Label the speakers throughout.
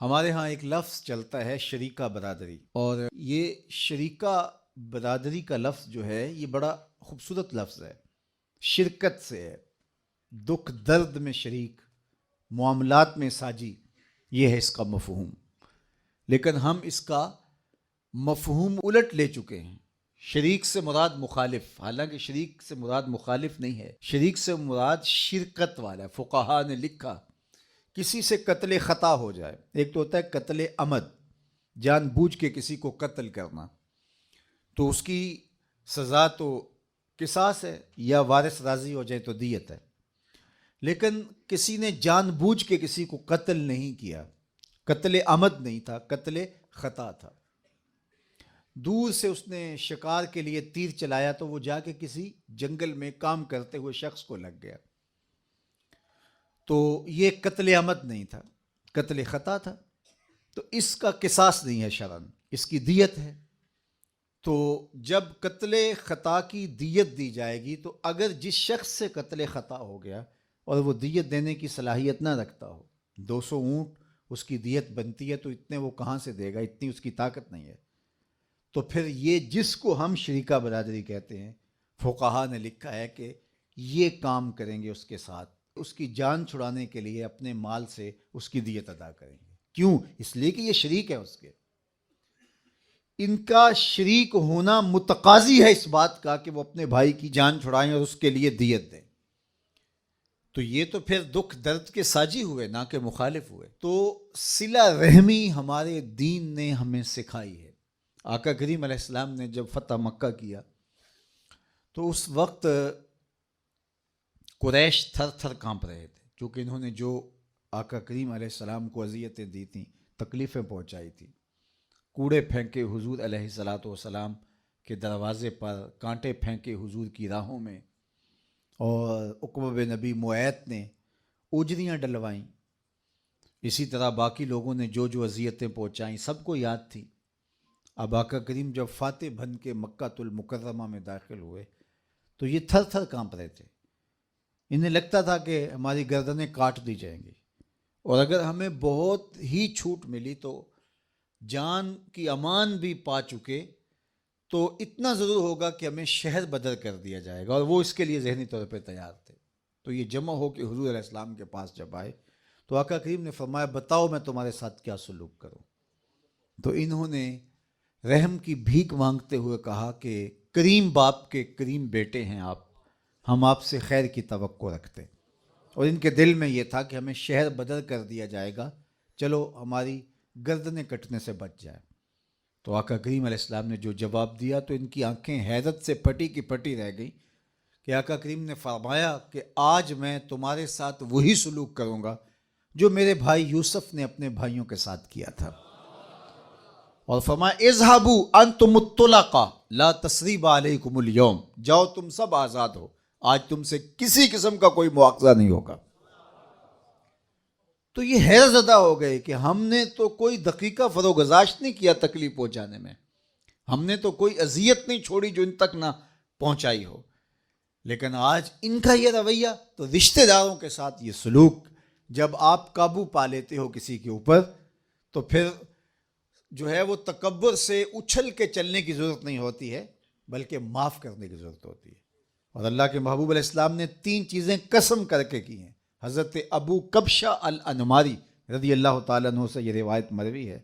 Speaker 1: ہمارے ہاں ایک لفظ چلتا ہے شریکہ برادری، اور یہ شریکہ برادری کا لفظ جو ہے یہ بڑا خوبصورت لفظ ہے، شرکت سے ہے، دکھ درد میں شریک، معاملات میں ساجی، یہ ہے اس کا مفہوم۔ لیکن ہم اس کا مفہوم الٹ لے چکے ہیں، شریک سے مراد مخالف، حالانکہ شریک سے مراد مخالف نہیں ہے، شریک سے مراد شرکت والا ہے۔ فقہا نے لکھا کسی سے قتل خطا ہو جائے، ایک تو ہوتا ہے قتل عمد، جان بوجھ کے کسی کو قتل کرنا، تو اس کی سزا تو قصاص ہے، یا وارث راضی ہو جائے تو دیت ہے۔ لیکن کسی نے جان بوجھ کے کسی کو قتل نہیں کیا، قتل عمد نہیں تھا، قتل خطا تھا، دور سے اس نے شکار کے لیے تیر چلایا تو وہ جا کے کسی جنگل میں کام کرتے ہوئے شخص کو لگ گیا، تو یہ قتل عمد نہیں تھا، قتل خطا تھا، تو اس کا قصاص نہیں ہے شرعاً، اس کی دیت ہے۔ تو جب قتل خطا کی دیت دی جائے گی تو اگر جس شخص سے قتل خطا ہو گیا اور وہ دیت دینے کی صلاحیت نہ رکھتا ہو، 200 اونٹ اس کی دیت بنتی ہے، تو اتنے وہ کہاں سے دے گا، اتنی اس کی طاقت نہیں ہے، تو پھر یہ جس کو ہم شریکہ برادری کہتے ہیں، فقہا نے لکھا ہے کہ یہ کام کریں گے اس کے ساتھ، اس کی جان چھڑانے کے لیے اپنے مال سے اس کی دیت ادا کریں گے۔ کیوں؟ اس لیے کہ یہ شریک ہے اس کے، ان کا شریک ہونا متقاضی ہے اس بات کا کہ وہ اپنے بھائی کی جان چھڑائیں اور اس کے لیے دیت دیں، تو یہ تو پھر دکھ درد کے ساجی ہوئے، نہ کہ مخالف ہوئے۔ تو صلہ رحمی ہمارے دین نے ہمیں سکھائی ہے۔ آقا کریم علیہ السلام نے جب فتح مکہ کیا تو اس وقت قریش تھر تھر کانپ رہے تھے، کیونکہ انہوں نے جو آقا کریم علیہ السلام کو اذیتیں دی تھیں، تکلیفیں پہنچائی تھیں، کوڑے پھینکے حضور علیہ السلام کے دروازے پر، کانٹے پھینکے حضور کی راہوں میں، اور عقبہ بن نبی معیط نے اجریاں ڈلوائیں، اسی طرح باقی لوگوں نے جو جو اذیتیں پہنچائیں سب کو یاد تھی۔ اب آقا کریم جب فاتح بن کے مکہ المکرمہ میں داخل ہوئے تو یہ تھر تھر کانپ رہے تھے، انہیں لگتا تھا کہ ہماری گردنیں کاٹ دی جائیں گی، اور اگر ہمیں بہت ہی چھوٹ ملی تو جان کی امان بھی پا چکے تو اتنا ضرور ہوگا کہ ہمیں شہر بدر کر دیا جائے گا، اور وہ اس کے لیے ذہنی طور پہ تیار تھے۔ تو یہ جمع ہو کے حضور علیہ السلام کے پاس جب آئے تو آقا کریم نے فرمایا بتاؤ میں تمہارے ساتھ کیا سلوک کروں، تو انہوں نے رحم کی بھیک مانگتے ہوئے کہا کہ کریم باپ کے کریم بیٹے ہیں آپ، ہم آپ سے خیر کی توقع رکھتے، اور ان کے دل میں یہ تھا کہ ہمیں شہر بدر کر دیا جائے گا، چلو ہماری گردنیں کٹنے سے بچ جائے۔ تو آقا کریم علیہ السلام نے جو جواب دیا تو ان کی آنکھیں حیرت سے پھٹی کی پھٹی رہ گئی کہ آقا کریم نے فرمایا کہ آج میں تمہارے ساتھ وہی سلوک کروں گا جو میرے بھائی یوسف نے اپنے بھائیوں کے ساتھ کیا تھا، اور فرمایا اذهبوا انتم الطلقاء لا تثریب علیکم اليوم، جاؤ تم سب آزاد ہو، آج تم سے کسی قسم کا کوئی مواخذہ نہیں ہوگا۔ تو یہ حیرت زدہ ہو گئے کہ ہم نے تو کوئی دقیقہ فروگزاشت نہیں کیا تکلیف پہنچانے میں، ہم نے تو کوئی اذیت نہیں چھوڑی جو ان تک نہ پہنچائی ہو، لیکن آج ان کا یہ رویہ، تو رشتہ داروں کے ساتھ یہ سلوک، جب آپ قابو پا لیتے ہو کسی کے اوپر تو پھر جو ہے وہ تکبر سے اچھل کے چلنے کی ضرورت نہیں ہوتی ہے، بلکہ معاف کرنے کی ضرورت ہوتی ہے۔ اور اللہ کے محبوب علیہ السلام نے 3 چیزیں قسم کر کے کی ہیں۔ حضرت ابو کبشہ الانماری رضی اللہ تعالیٰ عنہ سے یہ روایت مروی ہے،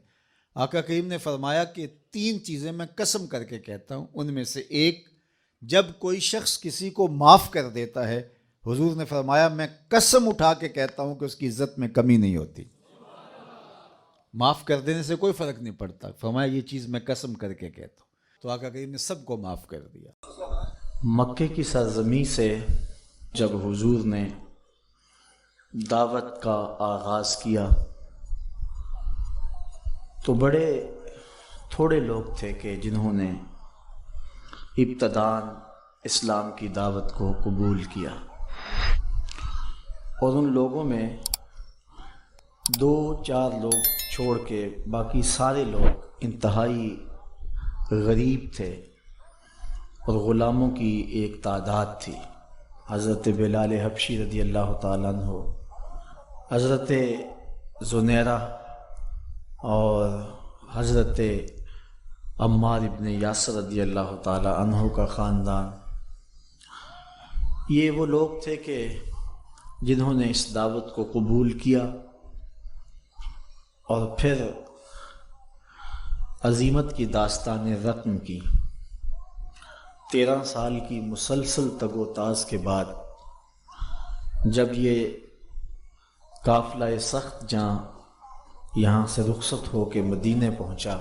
Speaker 1: آقا کریم نے فرمایا کہ 3 چیزیں میں قسم کر کے کہتا ہوں، ان میں سے ایک، جب کوئی شخص کسی کو معاف کر دیتا ہے، حضور نے فرمایا میں قسم اٹھا کے کہتا ہوں کہ اس کی عزت میں کمی نہیں ہوتی، معاف کر دینے سے کوئی فرق نہیں پڑتا، فرمایا یہ چیز میں قسم کر کے کہتا ہوں۔ تو آقا کریم نے سب کو معاف کر دیا۔
Speaker 2: مکے کی سرزمین سے جب حضور نے دعوت کا آغاز کیا تو بڑے تھوڑے لوگ تھے کہ جنہوں نے ابتداءً اسلام کی دعوت کو قبول کیا، اور ان لوگوں میں 2-4 لوگ چھوڑ کے باقی سارے لوگ انتہائی غریب تھے، اور غلاموں کی ایک تعداد تھی۔ حضرت بلال حبشی رضی اللہ تعالیٰ عنہ، حضرت زنیرہ اور حضرت عمار ابن یاسر رضی اللہ تعالی عنہ کا خاندان، یہ وہ لوگ تھے کہ جنہوں نے اس دعوت کو قبول کیا اور پھر عزیمت کی داستان رقم کی۔ 13 سال کی مسلسل تگ و تاز کے بعد جب یہ قافلہ سخت جاں یہاں سے رخصت ہو کے مدینے پہنچا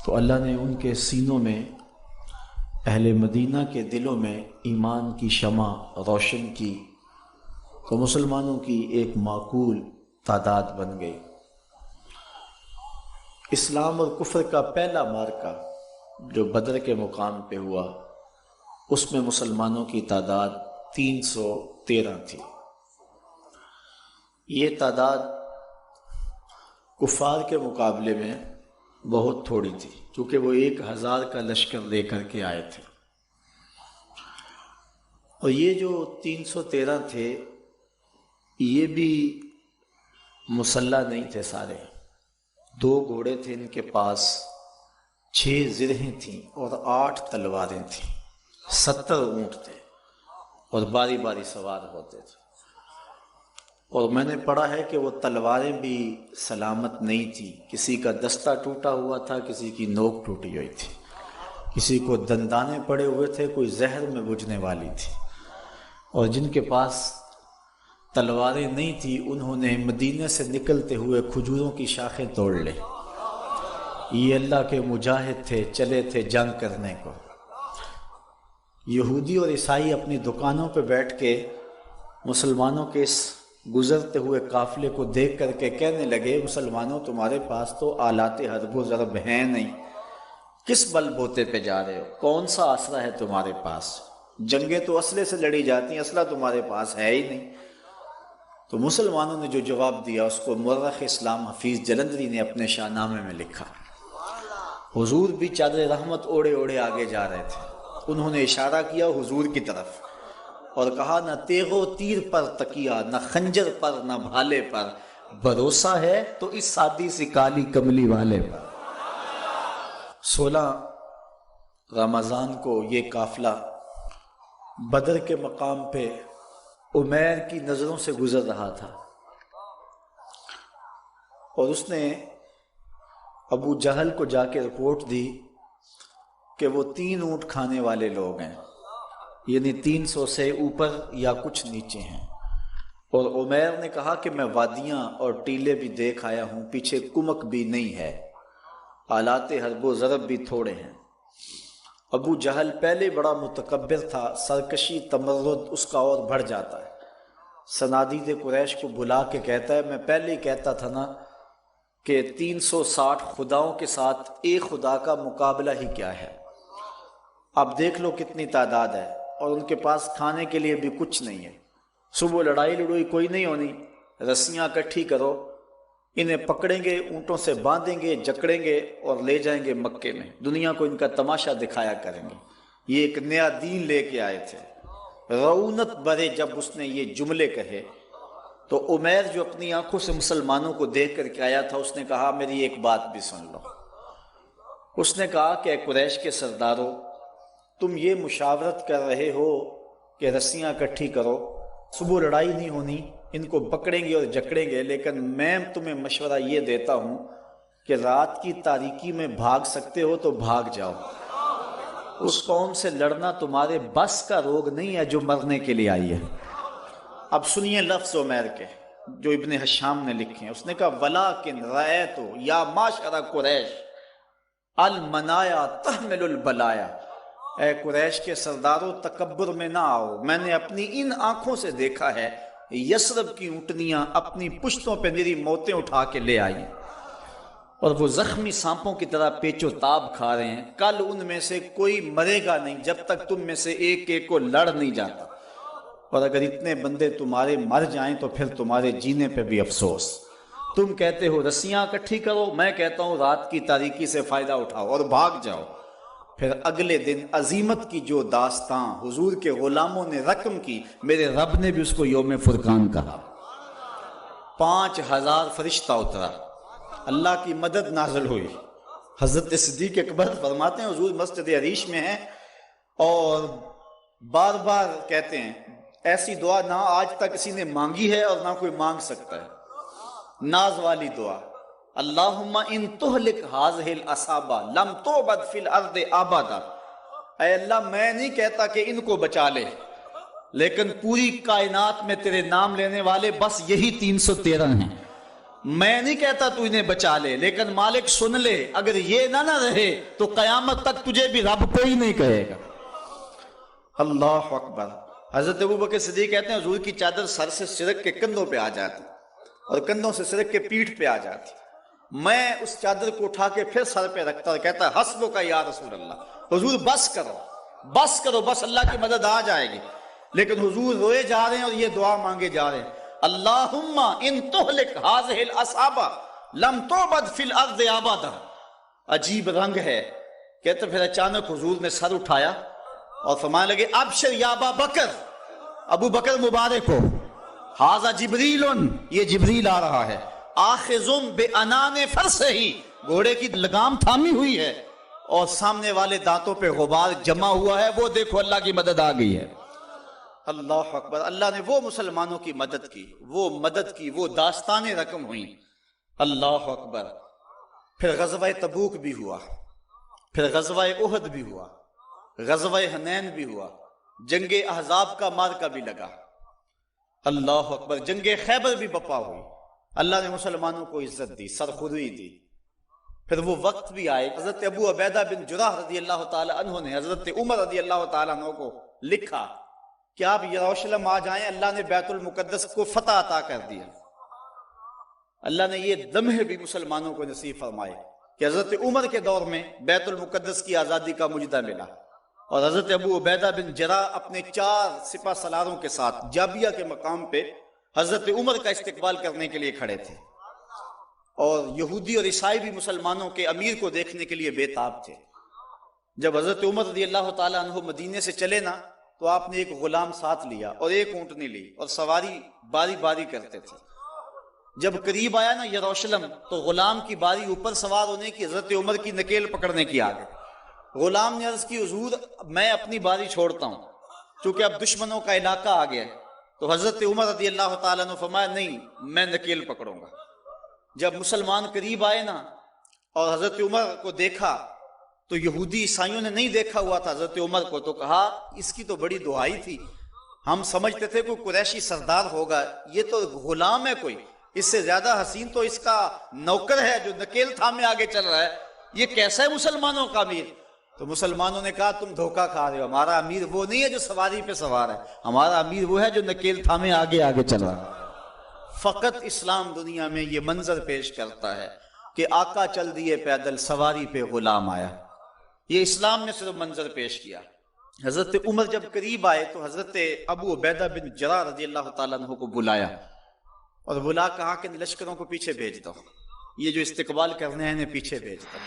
Speaker 2: تو اللہ نے ان کے سینوں میں، اہل مدینہ کے دلوں میں ایمان کی شمع روشن کی تو مسلمانوں کی ایک معقول تعداد بن گئی۔ اسلام اور کفر کا پہلا معرکہ جو بدر کے مقام پہ ہوا، اس میں مسلمانوں کی تعداد 313 تھی۔ یہ تعداد کفار کے مقابلے میں بہت تھوڑی تھی، کیونکہ وہ 1000 کا لشکر لے کر کے آئے تھے، اور یہ جو 313 تھے یہ بھی مسلح نہیں تھے سارے۔ 2 گھوڑے تھے ان کے پاس، 6 زرہیں تھیں اور 8 تلواریں تھیں، 70 اونٹ تھے اور باری باری سوار ہوتے تھے۔ اور میں نے پڑھا ہے کہ وہ تلواریں بھی سلامت نہیں تھیں، کسی کا دستہ ٹوٹا ہوا تھا، کسی کی نوک ٹوٹی ہوئی تھی، کسی کو دندانے پڑے ہوئے تھے، کوئی زہر میں بجھنے والی تھی۔ اور جن کے پاس تلواریں نہیں تھیں انہوں نے مدینے سے نکلتے ہوئے کھجوروں کی شاخیں توڑ لے۔ یہ اللہ کے مجاہد تھے، چلے تھے جنگ کرنے کو۔ یہودی اور عیسائی اپنی دکانوں پہ بیٹھ کے مسلمانوں کے اس گزرتے ہوئے قافلے کو دیکھ کر کے کہنے لگے، مسلمانوں تمہارے پاس تو آلات حرب و ضرب ہیں نہیں، کس بل بوتے پہ جا رہے ہو؟ کون سا اسلحہ ہے تمہارے پاس؟ جنگیں تو اسلحے سے لڑی جاتی ہیں، اسلحہ تمہارے پاس ہے ہی نہیں۔ تو مسلمانوں نے جو جواب دیا اس کو مورخ اسلام حفیظ جلندری نے اپنے شاہ نامے میں لکھا۔ حضور بھی چادر رحمت اوڑے اوڑے آگے جا رہے تھے، انہوں نے اشارہ کیا حضور کی طرف اور کہا، نہ تیغ و تیر پر تکیہ، نہ خنجر پر، نہ بھالے پر، بھروسہ ہے تو اس سادی سی کالی کملی والے پر۔ 16 رمضان کو یہ قافلہ بدر کے مقام پہ عمیر کی نظروں سے گزر رہا تھا، اور اس نے ابو جہل کو جا کے رپورٹ دی کہ وہ 3 اونٹ کھانے والے لوگ ہیں، یعنی 300 سے اوپر یا کچھ نیچے ہیں۔ اور عمیر نے کہا کہ میں وادیاں اور ٹیلے بھی دیکھ آیا ہوں، پیچھے کمک بھی نہیں ہے، آلات حرب و ضرب بھی تھوڑے ہیں۔ ابو جہل پہلے بڑا متکبر تھا، سرکشی تمرد اس کا اور بڑھ جاتا ہے۔ صنادید قریش کو بلا کے کہتا ہے، میں پہلے ہی کہتا تھا نا کہ 360 خداؤں کے ساتھ ایک خدا کا مقابلہ ہی کیا ہے، اب دیکھ لو کتنی تعداد ہے، اور ان کے پاس کھانے کے لیے بھی کچھ نہیں ہے۔ صبح لڑائی لڑوئی کوئی نہیں ہونی، رسیاں اکٹھی کرو، انہیں پکڑیں گے، اونٹوں سے باندھیں گے، جکڑیں گے اور لے جائیں گے مکے میں، دنیا کو ان کا تماشا دکھایا کریں گے۔ یہ ایک نیا دین لے کے آئے تھے۔ رعونت برے جب اس نے یہ جملے کہے تو عمیر جو اپنی آنکھوں سے مسلمانوں کو دیکھ کر کے آیا تھا، اس نے کہا میری ایک بات بھی سن لو۔ اس نے کہا کہ اے قریش کے سردارو، تم یہ مشاورت کر رہے ہو کہ رسیاں اکٹھی کرو، صبح لڑائی نہیں ہونی، ان کو پکڑیں گے اور جکڑیں گے، لیکن میں تمہیں مشورہ یہ دیتا ہوں کہ رات کی تاریکی میں بھاگ سکتے ہو تو بھاگ جاؤ۔ اس قوم سے لڑنا تمہارے بس کا روگ نہیں ہے جو مرنے کے لیے آئی ہے۔ اب سنیے لفظ عمیر کے جو ابن حشام نے لکھے ہیں۔ اس نے کہا وَلَٰكِنْ رَأَيْتُ يَا مَعْشَرَ قُرَيْشَ الْمَنَايَا تَحْمِلُ الْبَلَايَا، اے قریش کے سرداروں تکبر میں نہ آؤ، میں نے اپنی ان آنکھوں سے دیکھا ہے یثرب کی اونٹنیاں اپنی پشتوں پہ میری موتیں اٹھا کے لے آئی، اور وہ زخمی سانپوں کی طرح پیچ و تاب کھا رہے ہیں، کل ان میں سے کوئی مرے گا نہیں جب تک تم میں سے ایک ایک کو لڑ نہیں جاتا، اور اگر اتنے بندے تمہارے مر جائیں تو پھر تمہارے جینے پہ بھی افسوس۔ تم کہتے ہو رسیاں اکٹھی کرو، میں کہتا ہوں رات کی تاریکی سے فائدہ اٹھاؤ اور بھاگ جاؤ۔ پھر اگلے دن عظیمت کی جو داستان حضور کے غلاموں نے رقم کی، میرے رب نے بھی اس کو یوم فرقان کہا۔ 5000 فرشتہ اترا، اللہ کی مدد نازل ہوئی. حضرت صدیق اکبر فرماتے ہیں حضور مسجد عریش میں ہیں اور بار بار کہتے ہیں ایسی دعا نہ آج تک کسی نے مانگی ہے اور نہ کوئی مانگ سکتا ہے. ناز والی دعا، اللہم ان تہلک ہذہ العصابہ لم تعبد فی الارض ابدا. اے اللہ میں نہیں کہتا کہ ان کو بچا لے، لیکن پوری کائنات میں تیرے نام لینے والے بس یہی 313 ہیں. میں نہیں کہتا تو انہیں بچا لے، لیکن مالک سن لے اگر یہ نہ رہے تو قیامت تک تجھے بھی رب کوئی نہیں کہے گا. اللہ اکبر. حضرت ابوبکر صدیق کہتے ہیں حضور کی چادر سر سے سرک کے کندھوں پہ آ جاتی اور کندھوں سے سرک کے پیٹھ پہ آ جاتی. میں اس چادر کو اٹھا کے پھر سر پہ رکھتا اور کہتا ہے حسبک یا رسول اللہ، حضور بس کرو بس کرو، بس اللہ کی مدد آ جائے گی. لیکن حضور روئے جا رہے ہیں اور یہ دعا مانگے جا رہے ہیں، اللہم ان تہلک ہذہ العصابہ لم تعبد فی الارض ابدا. عجیب رنگ ہے. کہتے پھر اچانک حضور نے سر اٹھایا اور فرمانے لگے ابشر یا ابا بکر، ابو بکر مبارک ہو، ھذا جبریل، یہ جبریل آ رہا ہے، آخذ بانان فرسہ، گھوڑے کی لگام تھامی ہوئی ہے اور سامنے والے دانتوں پہ غبار جمع ہوا ہے، وہ دیکھو اللہ کی مدد آ گئی ہے. اللہ اکبر. اللہ نے وہ مسلمانوں کی مدد کی، وہ مدد کی، وہ داستانیں رقم ہوئیں. اللہ اکبر. پھر غزوہ تبوک بھی ہوا، پھر غزوہ احد بھی ہوا، غزوہ حنین بھی ہوا، جنگ احزاب کا مارکہ بھی لگا. اللہ اکبر. جنگ خیبر بھی بپا ہوئی. اللہ نے مسلمانوں کو عزت دی، سرخوردی دی. پھر وہ وقت بھی آئے. حضرت ابو عبیدہ بن جراح رضی اللہ تعالی عنہ نے حضرت عمر رضی اللہ تعالی عنہ کو لکھا کہ آپ یروشلم آ جائیں، اللہ نے بیت المقدس کو فتح عطا کر دیا. اللہ نے یہ لمحے بھی مسلمانوں کو نصیب فرمائے کہ حضرت عمر کے دور میں بیت المقدس کی آزادی کا مجدہ ملا اور حضرت ابو عبیدہ بن جراح اپنے 4 سپہ سالاروں کے ساتھ جابیہ کے مقام پہ حضرت عمر کا استقبال کرنے کے لیے کھڑے تھے. اور یہودی اور عیسائی بھی مسلمانوں کے امیر کو دیکھنے کے لیے بے تاب تھے. جب حضرت عمر رضی اللہ تعالیٰ عنہ مدینے سے چلے نا تو آپ نے ایک غلام ساتھ لیا اور ایک اونٹنی لی اور سواری باری باری کرتے تھے. جب قریب آیا نا یروشلم تو غلام کی باری اوپر سوار ہونے کی، حضرت عمر کی نکیل پکڑنے کی آگے. غلام نے عرض کی حضور میں اپنی باری چھوڑتا ہوں چونکہ اب دشمنوں کا علاقہ آ گیا. تو حضرت عمر رضی اللہ تعالیٰ عنہ فرمایا نہیں میں نکیل پکڑوں گا. جب مسلمان قریب آئے نا اور حضرت عمر کو دیکھا تو یہودی عیسائیوں نے نہیں دیکھا ہوا تھا حضرت عمر کو، تو کہا اس کی تو بڑی دعائی تھی، ہم سمجھتے تھے کوئی قریشی سردار ہوگا، یہ تو غلام ہے، کوئی اس سے زیادہ حسین تو اس کا نوکر ہے جو نکیل تھامے آگے چل رہا ہے، یہ کیسا ہے مسلمانوں کا امیر. تو مسلمانوں نے کہا تم دھوکہ کھا رہے ہو، ہمارا امیر وہ نہیں ہے جو سواری پہ سوار ہے، ہمارا امیر وہ ہے جو نکیل تھامے آگے آگے چل رہا ہے. فقط اسلام دنیا میں یہ منظر پیش کرتا ہے کہ آقا چل دیے پیدل، سواری پہ غلام آیا. یہ اسلام نے صرف منظر پیش کیا. حضرت عمر جب قریب آئے تو حضرت ابو عبیدہ بن جراح رضی اللہ تعالیٰ عنہ کو بلایا اور بلا کہا کہ لشکروں کو پیچھے بھیج دو، یہ جو استقبال کرنے ہیں انہیں پیچھے بھیج دو.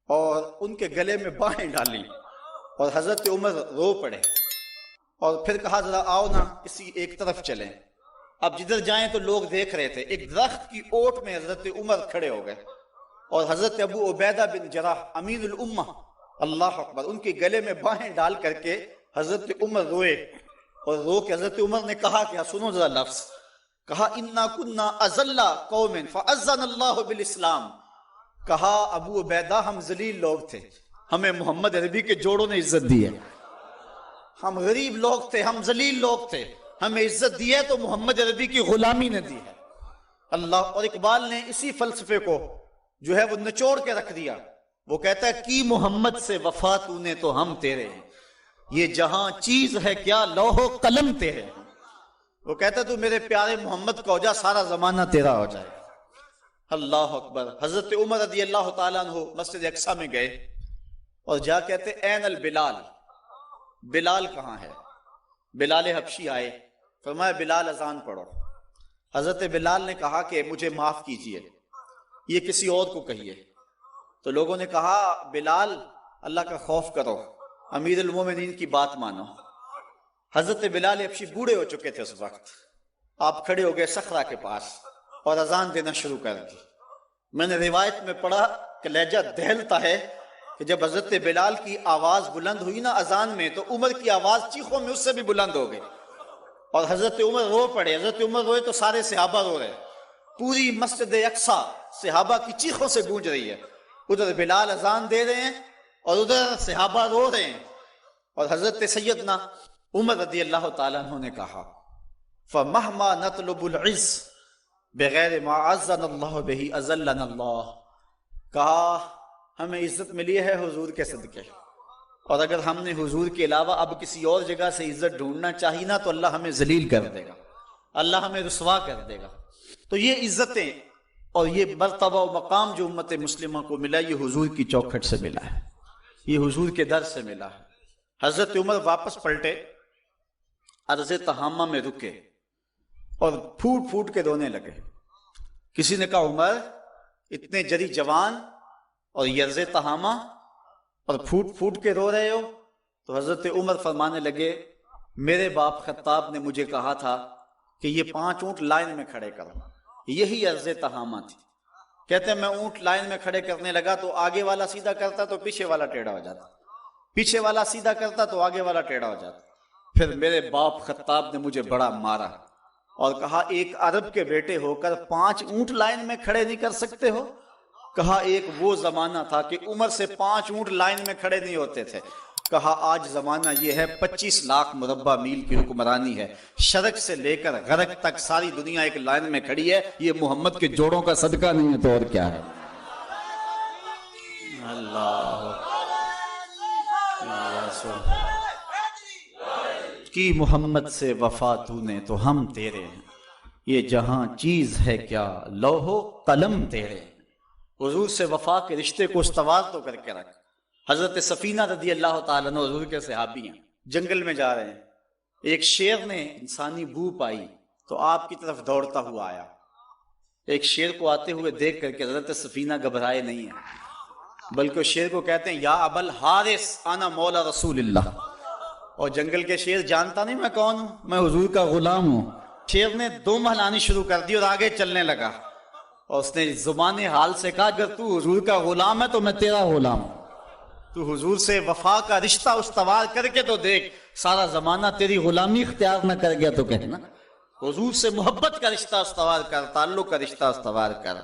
Speaker 2: اور ان کے گلے میں باہیں ڈالی اور حضرت عمر رو پڑے اور پھر کہا ذرا آؤ نا کسی ایک طرف چلیں. اب جدھر جائیں تو لوگ دیکھ رہے تھے. ایک درخت کی اوٹ میں حضرت عمر کھڑے ہو گئے اور حضرت ابو عبیدہ بن جراح امین الامہ، اللہ اکبر، ان کے گلے میں باہیں ڈال کر کے حضرت عمر روئے اور رو کے حضرت عمر نے کہا کہ سنو ذرا لفظ، کہا انا کنا اذل قوم فاذن اللہ بالاسلام. کہا ابو عبیدہ ہم ذلیل لوگ تھے، ہمیں محمد عربی کے جوڑوں نے عزت دی ہے. ہم غریب لوگ تھے، ہم ذلیل لوگ تھے، ہمیں عزت دی ہے تو محمد عربی کی غلامی نے دی ہے. اللہ. اور اقبال نے اسی فلسفے کو جو ہے وہ نچوڑ کے رکھ دیا. وہ کہتا ہے کی محمد سے وفا تو نے تو ہم تیرے ہیں، یہ جہاں چیز ہے کیا لوح و قلم تیرے ہیں. وہ کہتا ہے تو میرے پیارے محمد کا ہو جا، سارا زمانہ تیرا ہو جائے. اللہ اکبر. حضرت عمر رضی اللہ تعالیٰ عنہ مسجد اقصی میں گئے اور جا کہتے این البلال، بلال کہاں ہے؟ بلال حبشی آئے، فرمایا بلال اذان پڑھو. حضرت بلال نے کہا کہ مجھے معاف کیجئے، یہ کسی اور کو کہیے. تو لوگوں نے کہا بلال اللہ کا خوف کرو، امیر المومنین کی بات مانو. حضرت بلال حبشی بوڑھے ہو چکے تھے اس وقت. آپ کھڑے ہو گئے صخرہ کے پاس اور اذان دینا شروع کر دی. میں نے روایت میں پڑھا کہ لہجہ دہلتا ہے کہ جب حضرت بلال کی آواز بلند ہوئی نا اذان میں، تو عمر کی آواز چیخوں میں اس سے بھی بلند ہو گئی، اور حضرت عمر رو پڑے۔ حضرت عمر روئے تو سارے صحابہ رو رہے، پوری مسجد اقصیٰ صحابہ کی چیخوں سے گونج رہی ہے۔ ادھر بلال اذان دے رہے ہیں اور ادھر صحابہ رو رہے ہیں، اور حضرت سیدنا عمر رضی اللہ تعالیٰ عنہ نے کہا فَمَهْمَا نَطْلُبُ الْعِزَّ بغیر ما عزنا اللہ بہ اذلنا اللہ، کہا ہمیں عزت ملی ہے حضور کے صدقے، اور اگر ہم نے حضور کے علاوہ اب کسی اور جگہ سے عزت ڈھونڈنا چاہی نا تو اللہ ہمیں ذلیل کر دے گا، اللہ ہمیں رسوا کر دے گا۔ تو یہ عزتیں اور یہ مرتبہ و مقام جو امت مسلمہ کو ملا، یہ حضور کی چوکھٹ سے ملا ہے، یہ حضور کے در سے ملا ہے۔ حضرت عمر واپس پلٹے، عرض تہامہ میں رکے اور پھوٹ پھوٹ کے رونے لگے۔ کسی نے کہا عمر اتنے جری جوان اور یرز تہامہ اور پھوٹ پھوٹ کے رو رہے ہو؟ تو حضرت عمر فرمانے لگے میرے باپ خطاب نے مجھے کہا تھا کہ یہ 5 اونٹ لائن میں کھڑے کرو، یہی عرض تہامہ تھی۔ کہتے ہیں میں اونٹ لائن میں کھڑے کرنے لگا تو آگے والا سیدھا کرتا تو پیچھے والا ٹیڑھا ہو جاتا، پیچھے والا سیدھا کرتا تو آگے والا ٹیڑھا ہو جاتا۔ پھر میرے باپ خطاب نے مجھے بڑا مارا اور کہا ایک عرب کے بیٹے ہو کر 5 اونٹ لائن میں کھڑے نہیں کر سکتے ہو؟ کہا ایک وہ زمانہ تھا کہ عمر سے 5 اونٹ لائن میں کھڑے نہیں ہوتے تھے۔ کہا آج زمانہ یہ ہے 25 لاکھ مربع میل کی حکمرانی ہے، شرق سے لے کر غرب تک ساری دنیا ایک لائن میں کھڑی ہے، یہ محمد کے جوڑوں کا صدقہ نہیں ہے تو اور کیا ہے؟ اللہ کی محمد سے وفا تو نے تو ہم تیرے ہیں، یہ جہاں چیز ہے کیا لوح و قلم تیرے۔ حضور سے وفا کے رشتے کو استوار تو کر کے رکھ۔ حضرت سفینہ رضی اللہ تعالیٰ عنہ حضور کے صحابی ہیں، جنگل میں جا رہے ہیں، ایک شیر نے انسانی بو پائی تو آپ کی طرف دوڑتا ہوا آیا۔ ایک شیر کو آتے ہوئے دیکھ کر کے حضرت سفینہ گھبرائے نہیں ہیں، بلکہ شیر کو کہتے ہیں یا ابا الحارث انا مولا رسول اللہ، اور جنگل کے شیر جانتا نہیں میں کون ہوں، میں حضور کا غلام ہوں۔ شیر نے 2 مہلانی شروع کر دی اور آگے چلنے لگا، اور اس نے زبان حال سے کہا اگر تو حضور کا غلام ہے تو میں تیرا غلام ہوں، تو حضور سے وفا کا رشتہ استوار کر کے تو دیکھ، سارا زمانہ تیری غلامی اختیار نہ کر گیا تو کہنا حضور سے محبت کا رشتہ استوار کر، تعلق کا رشتہ استوار کر۔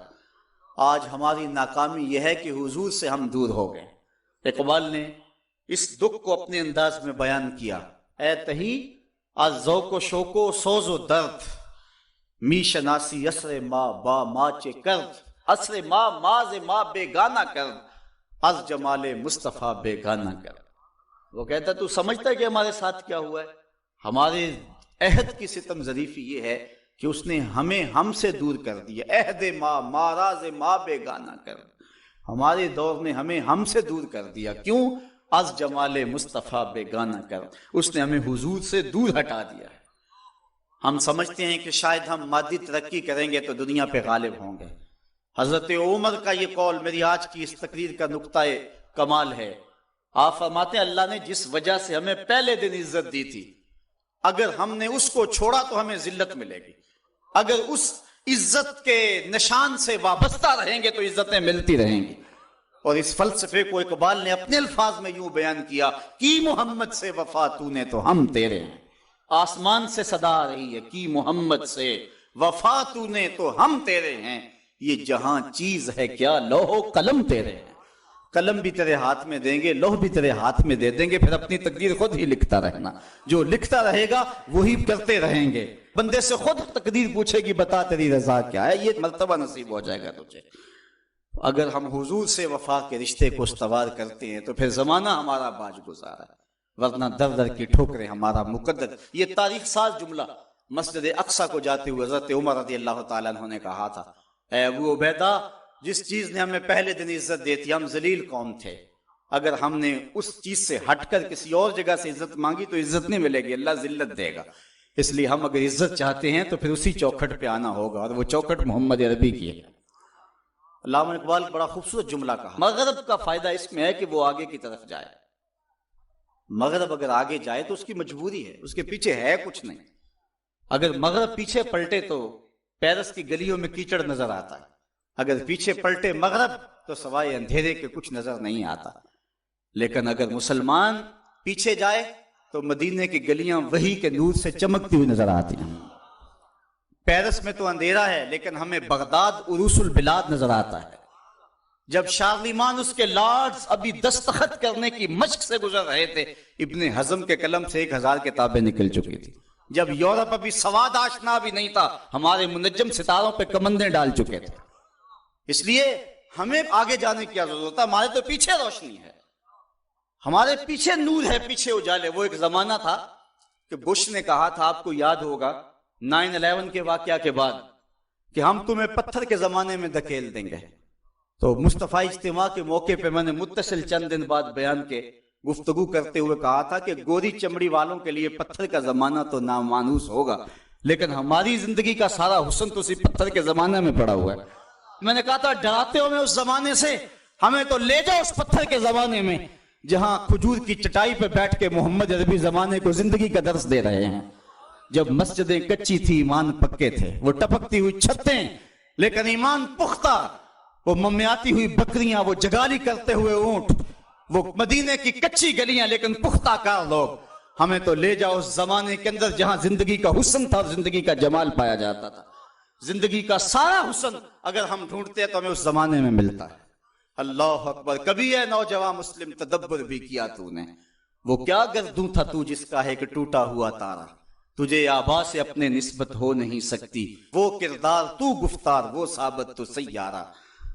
Speaker 2: آج ہماری ناکامی یہ ہے کہ حضور سے ہم دور ہو گئے۔ اقبال نے اس دکھ کو اپنے انداز میں بیان کیا، اے تہی از ذوق و شوق و سوز و درد، می شناسی اسر ما با ماچ کرد، اسر ما ماز ما بیگانہ کرد، از جمال مصطفیٰ بیگانہ کرد۔ وہ کہتا ہے تو سمجھتا ہے کہ ہمارے ساتھ کیا ہوا ہے؟ ہمارے عہد کی ستم ظریفی یہ ہے کہ اس نے ہمیں ہم سے دور کر دیا، عہد ما ماراز ما بیگانہ کرد، ہمارے دور نے ہمیں ہم سے دور کر دیا۔ کیوں؟ از جمال مصطفیٰ بیگانہ کرد، اس نے ہمیں حضور سے دور ہٹا دیا ہے۔ ہم سمجھتے ہیں کہ شاید ہم مادی ترقی کریں گے تو دنیا پہ غالب ہوں گے۔ حضرت عمر کا یہ قول میری آج کی اس تقریر کا نقطہ کمال ہے۔ آپ فرماتے ہیں اللہ نے جس وجہ سے ہمیں پہلے دن عزت دی تھی، اگر ہم نے اس کو چھوڑا تو ہمیں ذلت ملے گی، اگر اس عزت کے نشان سے وابستہ رہیں گے تو عزتیں ملتی رہیں گی۔ اور اس فلسفے کو اقبال نے اپنے الفاظ میں یوں بیان کیا کی محمد سے وفا تو نے تو ہم تیرے ہیں۔ آسمان سے صدا آ رہی ہے کی محمد سے وفا تو نے تو ہم تیرے ہیں، یہ جہاں چیز ہے کیا لوح و قلم تیرے ہیں۔ قلم بھی تیرے ہاتھ میں دیں گے، لوح بھی تیرے ہاتھ میں دے دیں گے، پھر اپنی تقدیر خود ہی لکھتا رہنا، جو لکھتا رہے گا وہی کرتے رہیں گے۔ بندے سے خود تقدیر پوچھے گی بتا تیری رضا کیا ہے، یہ مرتبہ نصیب ہو جائے گا تجھے۔ اگر ہم حضور سے وفا کے رشتے کو استوار کرتے ہیں تو پھر زمانہ ہمارا باج گزارا ہے، ورنہ در در کی ٹھوکریں ہمارا مقدر۔ یہ تاریخ ساز جملہ مسجد اقصیٰ کو جاتے ہوئے حضرت عمر رضی اللہ تعالیٰ عنہ نے کہا تھا، اے ابو عبیدہ جس چیز نے ہمیں پہلے دن عزت دی تھی، ہم ذلیل قوم تھے، اگر ہم نے اس چیز سے ہٹ کر کسی اور جگہ سے عزت مانگی تو عزت نہیں ملے گی، اللہ ذلت دے گا۔ اس لیے ہم اگر عزت چاہتے ہیں تو پھر اسی چوکھٹ پہ آنا ہوگا، اور وہ چوکھٹ محمد عربی کی ہے۔ علامہ اقبال بڑا خوبصورت جملہ کہا، مغرب کا فائدہ اس میں ہے کہ وہ آگے کی طرف جائے۔ مغرب اگر آگے جائے تو اس کی مجبوری ہے، اس کے پیچھے ہے کچھ نہیں۔ اگر مغرب پیچھے پلٹے تو پیرس کی گلیوں میں کیچڑ نظر آتا ہے، اگر پیچھے پلٹے مغرب تو سوائے اندھیرے کے کچھ نظر نہیں آتا، لیکن اگر مسلمان پیچھے جائے تو مدینے کی گلیاں وحی کے نور سے چمکتی ہوئی نظر آتی ہیں۔ پیرس میں تو اندھیرا ہے لیکن ہمیں بغداد عروس البلاد نظر آتا ہے۔ جب شارلیمان اس کے لارڈز ابھی دستخط کرنے کی مشق سے گزر رہے تھے، ابن حزم کے قلم سے 1000 کتابیں نکل چکی تھی۔ جب یورپ ابھی سواد آشنا بھی نہیں تھا، ہمارے منجم ستاروں پہ کمندیں ڈال چکے تھے۔ اس لیے ہمیں آگے جانے کی ضرورت ہے، ہمارے تو پیچھے روشنی ہے، ہمارے پیچھے نور ہے، پیچھے اجالے۔ وہ ایک زمانہ تھا کہ بش نے کہا تھا، آپ کو یاد ہوگا 9/11 کے واقعہ کے بعد، کہ ہم تمہیں پتھر کے زمانے میں دھکیل دیں گے۔ تو مصطفی اجتماع کے موقع پہ میں نے متصل چند دن بعد بیان کے گفتگو کرتے ہوئے کہا تھا کہ گوری چمڑی والوں کے لیے پتھر کا زمانہ تو نامانوس ہوگا، لیکن ہماری زندگی کا سارا حسن تو اسی پتھر کے زمانے میں پڑا ہوا ہے۔ میں نے کہا تھا ڈراتے ہو میں اس زمانے سے، ہمیں تو لے جاؤ اس پتھر کے زمانے میں جہاں کھجور کی چٹائی پہ بیٹھ کے محمد عربی زمانے کو زندگی کا درس دے رہے ہیں۔ جب مسجدیں کچی تھی، ایمان پکے تھے، وہ ٹپکتی ہوئی چھتیں لیکن ایمان پختہ، وہ ممیاتی ہوئی بکریاں، وہ جگالی کرتے ہوئے اونٹ، وہ مدینے کی کچی گلیاں لیکن پختہ کار لوگ۔ ہمیں تو لے جاؤ اس زمانے کے اندر جہاں زندگی کا حسن تھا اور زندگی کا جمال پایا جاتا تھا۔ زندگی کا سارا حسن اگر ہم ڈھونڈتے ہیں تو ہمیں اس زمانے میں ملتا ہے۔ اللہ اکبر! کبھی ہے نوجوان مسلم تدبر بھی کیا تو نے، وہ کیا گردوں تھا تو جس کا ہے کہ ٹوٹا ہوا تارا، تجھے آبا سے اپنے نسبت ہو نہیں سکتی، وہ کردار تو گفتار، وہ ثابت تو سیارہ،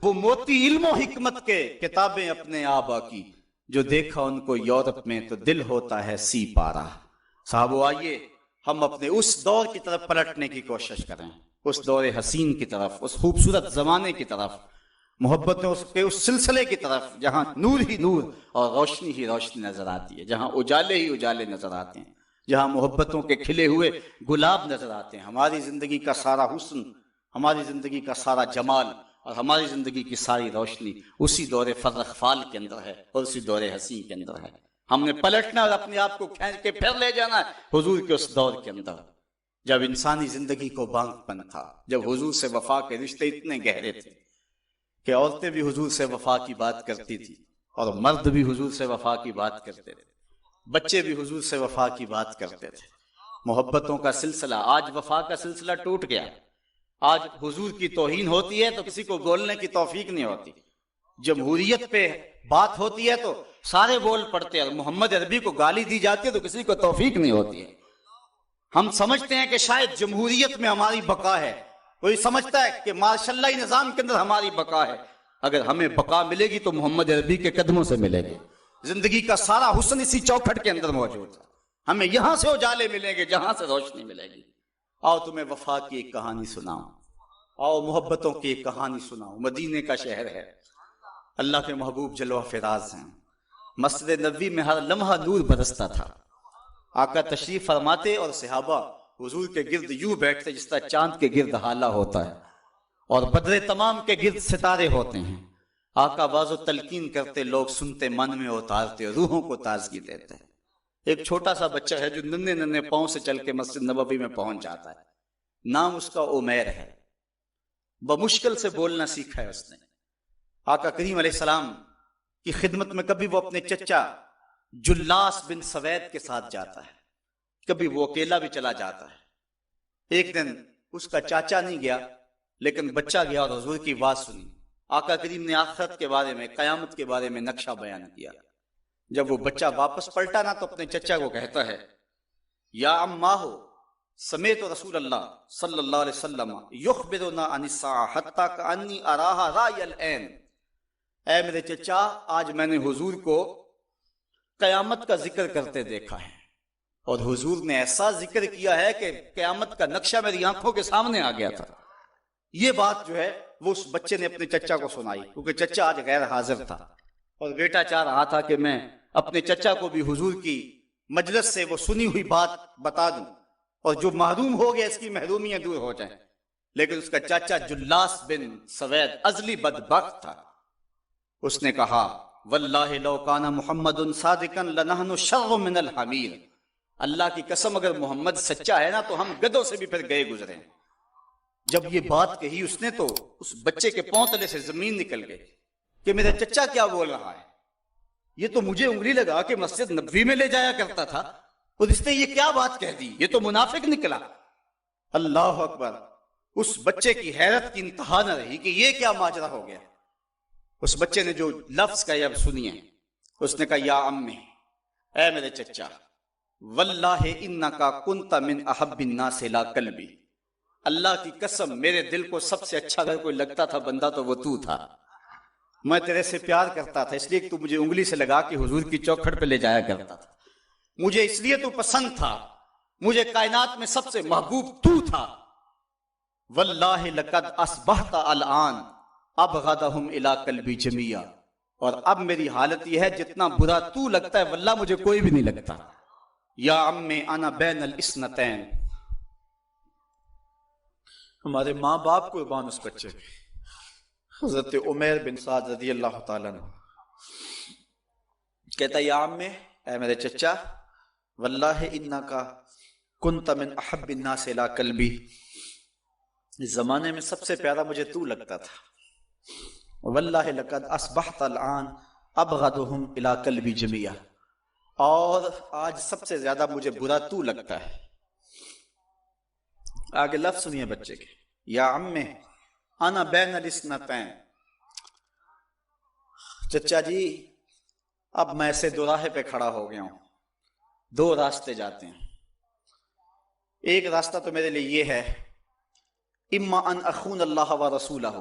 Speaker 2: وہ موتی علم و حکمت کے کتابیں اپنے آبا کی، جو دیکھا ان کو یورپ میں تو دل ہوتا ہے سی پارا۔ صاحبو آئیے ہم اپنے اس دور کی طرف پلٹنے کی کوشش کریں، اس دور حسین کی طرف، اس خوبصورت زمانے کی طرف، محبتوں کے اس سلسلے کی طرف جہاں نور ہی نور اور روشنی ہی روشنی نظر آتی ہے، جہاں اجالے ہی اجالے نظر آتے ہیں، جہاں محبتوں کے کھلے ہوئے گلاب نظر آتے ہیں۔ ہماری زندگی کا سارا حسن، ہماری زندگی کا سارا جمال اور ہماری زندگی کی ساری روشنی اسی دور فرخ فال کے اندر ہے اور اسی دور حسین کے اندر ہے۔ ہم نے پلٹنا اور اپنے آپ کو کھینچ کے پھر لے جانا ہے حضور کے اس دور کے اندر، جب انسانی زندگی کو بانگ پن تھا، جب حضور سے وفا کے رشتے اتنے گہرے تھے کہ عورتیں بھی حضور سے وفا کی بات کرتی تھی اور مرد بھی حضور سے وفا کی بات کرتے تھے، بچے بھی حضور سے وفا کی بات کرتے تھے۔ محبتوں کا سلسلہ، آج وفا کا سلسلہ ٹوٹ گیا۔ آج حضور کی توہین ہوتی ہے تو کسی کو بولنے کی توفیق نہیں ہوتی، جمہوریت پہ بات ہوتی ہے تو سارے بول پڑتے ہیں، اور محمد عربی کو گالی دی جاتی ہے تو کسی کو توفیق نہیں ہوتی ہے۔ ہم سمجھتے ہیں کہ شاید جمہوریت میں ہماری بقا ہے، کوئی سمجھتا ہے کہ ماشاء اللہ نظام کے اندر ہماری بقا ہے۔ اگر ہمیں بقا ملے گی تو محمد عربی کے قدموں سے ملے گی۔ زندگی کا سارا حسن اسی چوکھٹ کے اندر موجود ہے، ہمیں یہاں سے اجالے ملیں گے جہاں سے روشنی ملے گی۔ آؤ تمہیں وفا کی ایک کہانی سناؤں، آؤ محبتوں کی ایک کہانی سناؤں۔ مدینے کا شہر ہے، اللہ کے محبوب جلوہ فراز ہیں، مسجد نبوی میں ہر لمحہ نور برستا تھا۔ آقا تشریف فرماتے اور صحابہ حضور کے گرد یوں بیٹھتے جس طرح چاند کے گرد ہالہ ہوتا ہے اور بدر تمام کے گرد ستارے ہوتے ہیں۔ آقا باز و تلقین کرتے، لوگ سنتے، من میں اتارتے، روحوں کو تازگی دیتے۔ ایک چھوٹا سا بچہ ہے جو ننھے ننھے پاؤں سے چل کے مسجد نبوی میں پہنچ جاتا ہے، نام اس کا عمیر ہے، بمشکل سے بولنا سیکھا ہے اس نے۔ آقا کریم علیہ السلام کی خدمت میں کبھی وہ اپنے چچا جلاس بن سوید کے ساتھ جاتا ہے، کبھی وہ اکیلا بھی چلا جاتا ہے۔ ایک دن اس کا چاچا نہیں گیا لیکن بچہ گیا اور حضور کی بات سنی۔ آقا کریم نے آخرت کے بارے میں، قیامت کے بارے میں نقشہ بیان کیا۔ جب وہ بچہ واپس پلٹا نا تو اپنے چچا کو کہتا ہے، یا اماہ سمیت رسول اللہ صلی اللہ علیہ وسلم یخبرنا عن الساعہ حتی کانی اراہا رای العین۔ اے میرے چچا، آج میں نے حضور کو قیامت کا ذکر کرتے دیکھا ہے، اور حضور نے ایسا ذکر کیا ہے کہ قیامت کا نقشہ میری آنکھوں کے سامنے آ گیا تھا۔ یہ بات جو ہے وہ اس بچے نے اپنے چچا کو سنائی، کیونکہ چچا آج غیر حاضر تھا اور بیٹا چاہ رہا تھا کہ میں اپنے چچا کو بھی حضور کی مجلس سے وہ سنی ہوئی بات بتا دوں اور جو محروم ہو گیا اس کی محرومیاں دور ہو جائیں۔ لیکن اس کا چاچا جلاس بن سوید ازلی بدبخت تھا، اس نے کہا، واللہ لو کان محمد صادقا لنحن شر من الحمیر۔ اللہ کی قسم اگر محمد سچا ہے نا تو ہم گدوں سے بھی پھر گئے گزرے ہیں۔
Speaker 3: جب یہ بات کہی اس نے تو اس بچے کے پاؤں تلے سے زمین نکل گئی کہ میرا چچا کیا بول رہا ہے. یہ تو مجھے انگلی لگا کے مسجد نبوی میں لے جایا کرتا تھا اور اس نے یہ کیا بات کہہ دی, یہ تو منافق نکلا. اللہ اکبر. اس بچے کی حیرت کی انتہا نہ رہی کہ یہ کیا ماجرا ہو گیا. اس بچے نے جو لفظ کہا اب سنیے. اس نے کہا یا امی, اے میرے چچا, واللہ انکا کنت من احب الناس الی قلبی, اللہ کی قسم میرے دل کو سب سے اچھا اگر کوئی لگتا تھا بندہ تو وہ تو تھا. میں تیرے سے پیار کرتا تھا اس لیے کہ تو مجھے انگلی سے لگا کے حضور کی چوکھٹ پہ لے جایا کرتا تھا. مجھے اس لیے تو پسند تھا, مجھے کائنات میں سب سے محبوب تو تھا. واللہ لقد اصبحت الان ابغضهم الی قلبی جمیعا, اور اب میری حالت یہ ہے جتنا برا تو لگتا ہے واللہ مجھے کوئی بھی نہیں لگتا. یا امی انا بین الاثنتین. ہمارے ماں باپ قربان اس بچے پہ. حضرت عمیر بن سعد رضی اللہ تعالیٰ عنہ کہتا ہے یا امی, اے میرے چچا, واللہ انکا کنت من احب الناس الی قلبی, اس زمانے میں سب سے پیارا مجھے تو لگتا تھا. واللہ لقد اصبحت الان ابغضهم الی قلبی جمیعا, اور آج سب سے زیادہ مجھے برا تو لگتا ہے. آگے لفظ سنیے بچے کے, یا امی انا بین الاثنتین. چچا جی اب میں ایسے دوراہے پہ کھڑا ہو گیا ہوں, دو راستے جاتے ہیں. ایک راستہ تو میرے لیے یہ ہے, اما ان اخون اللہ و رسولہ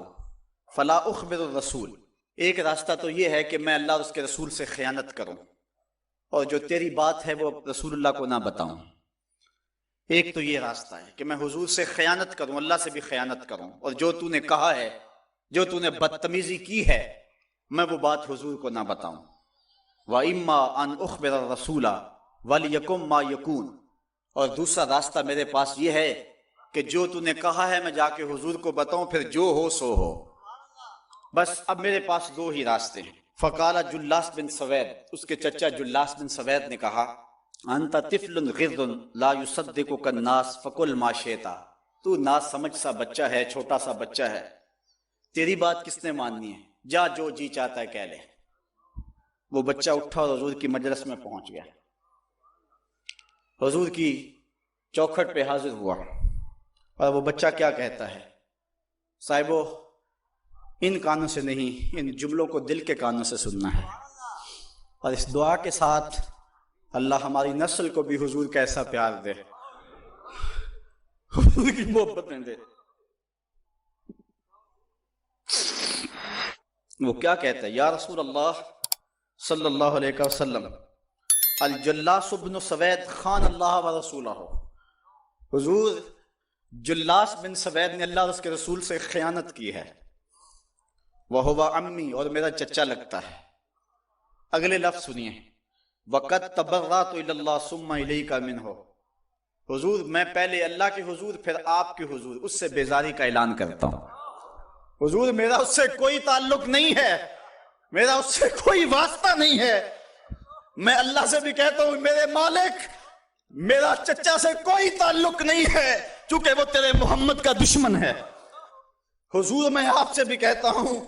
Speaker 3: فلا اخبر الرسول. ایک راستہ تو یہ ہے کہ میں اللہ اور اس کے رسول سے خیانت کروں اور جو تیری بات ہے وہ رسول اللہ کو نہ بتاؤں. ایک تو یہ راستہ ہے کہ میں حضور سے خیانت کروں, اللہ سے بھی خیانت کروں, اور جو تو نے کہا ہے, جو تو نے بدتمیزی کی ہے, میں وہ بات حضور کو نہ بتاؤں. وَإِمَّا أَنْ أُخْبِرَ الرَّسُولَ وَلْيَكُنْ مَا يَكُونُ. اور دوسرا راستہ میرے پاس یہ ہے کہ جو تو نے کہا ہے میں جا کے حضور کو بتاؤں, پھر جو ہو سو ہو. بس اب میرے پاس دو ہی راستے ہیں. فقال جلاس بن سوید, اس کے چچا جلاس بن سوید نے کہا, انت طفل غض لا يصدقك الناس فقل ما شئت. تو نا سمجھ سا بچہ ہے, چھوٹا سا بچہ ہے, تیری بات کس نے ماننی ہے, جا جو جی چاہتا ہے کہہ لے. وہ بچہ اٹھا اور حضور کی مجلس میں پہنچ گیا, حضور کی چوکھٹ پہ حاضر ہوا. اور وہ بچہ کیا کہتا ہے, صاحبو ان کانوں سے نہیں, ان جملوں کو دل کے کانوں سے سننا ہے. اور اس دعا کے ساتھ اللہ ہماری نسل کو بھی حضور کا ایسا پیار دے, حضور کی محبت میں دے. وہ کیا کہتا ہے, یا رسول اللہ صلی اللہ علیہ وسلم, الجلاس بن سوید خان اللہ و رسولہ. حضور جلاس بن سوید نے اللہ اور اس کے رسول سے خیانت کی ہے. وہو امی, اور میرا چچا لگتا ہے. اگلے لفظ سنیے, وَقَدْ تَبَرَّأْتُ إِلَى اللَّهِ ثُمَّ إِلَيْكَ مِنْهُ. حضور میں پہلے اللہ کے حضور پھر آپ کے حضور اس سے بیزاری کا اعلان کرتا ہوں. حضور میرا اس سے کوئی تعلق نہیں ہے, میرا اس سے کوئی واسطہ نہیں ہے. میں اللہ سے بھی کہتا ہوں میرے مالک, میرا چچا سے کوئی تعلق نہیں ہے چونکہ وہ تیرے محمد کا دشمن ہے. حضور میں آپ سے بھی کہتا ہوں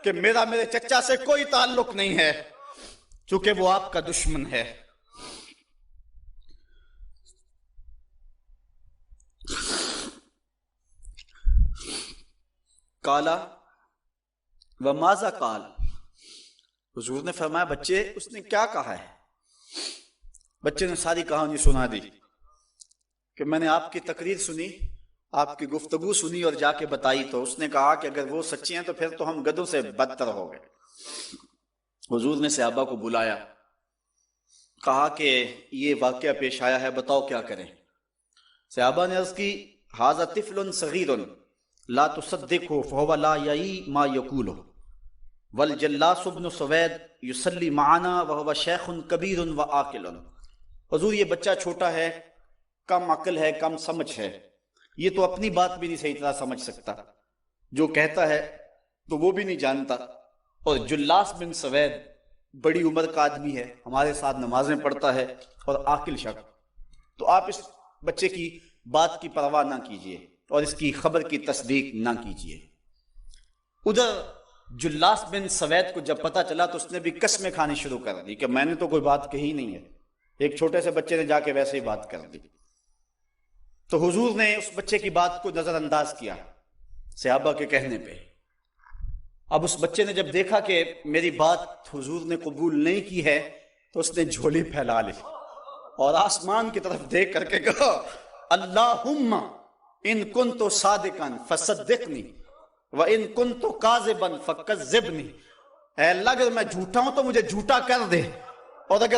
Speaker 3: کہ میرا میرے چچا سے کوئی تعلق نہیں ہے چونکہ وہ آپ کا دشمن ہے. کالا وماذا قال. حضور نے فرمایا بچے اس نے کیا کہا ہے. بچے نے ساری کہانی سنا دی کہ میں نے آپ کی تقریر سنی, آپ کی گفتگو سنی اور جا کے بتائی, تو اس نے کہا کہ اگر وہ سچے ہیں تو پھر تو ہم گدھوں سے بدتر ہو گئے. حضور نے صحابہ کو بلایا, کہا کہ یہ واقعہ پیش آیا ہے, بتاؤ کیا کریں. صحابہ نے عرض کی, ھذا طفل صغیر لا تصدقه فهو لا یعی ما یقول والجلاس بن سوید یصلی معنا وهو شیخ کبیر وعاقل. حضور یہ بچہ چھوٹا ہے, کم عقل ہے, کم سمجھ ہے, یہ تو اپنی بات بھی نہیں صحیح طرح سمجھ سکتا, جو کہتا ہے تو وہ بھی نہیں جانتا. اور جلاس بن سوید بڑی عمر کا آدمی ہے, ہمارے ساتھ نمازیں پڑھتا ہے اور عاقل شخص. تو آپ اس بچے کی بات کی پرواہ نہ کیجیے. اور اس کی خبر کی تصدیق نہ کیجیے۔ ادھر جلاس بن سوید کو جب پتا چلا تو اس نے بھی قسمیں کھانی شروع کر دی کہ میں نے تو کوئی بات کہی نہیں ہے، ایک چھوٹے سے بچے نے جا کے ویسے ہی بات کر دی۔ تو حضور نے اس بچے کی بات کو نظر انداز کیا صحابہ کے کہنے پہ۔ اب اس بچے نے جب دیکھا کہ میری بات حضور نے قبول نہیں کی ہے تو اس نے جھولی پھیلا لی اور آسمان کی طرف دیکھ کر کے کہا اللہم ان کنت صادقا فصدقنی وان کنت کاذبا فکذبنی، اے اللہ اگر میں جھوٹا ہوں تو مجھے جھوٹا کر دے، اور اگر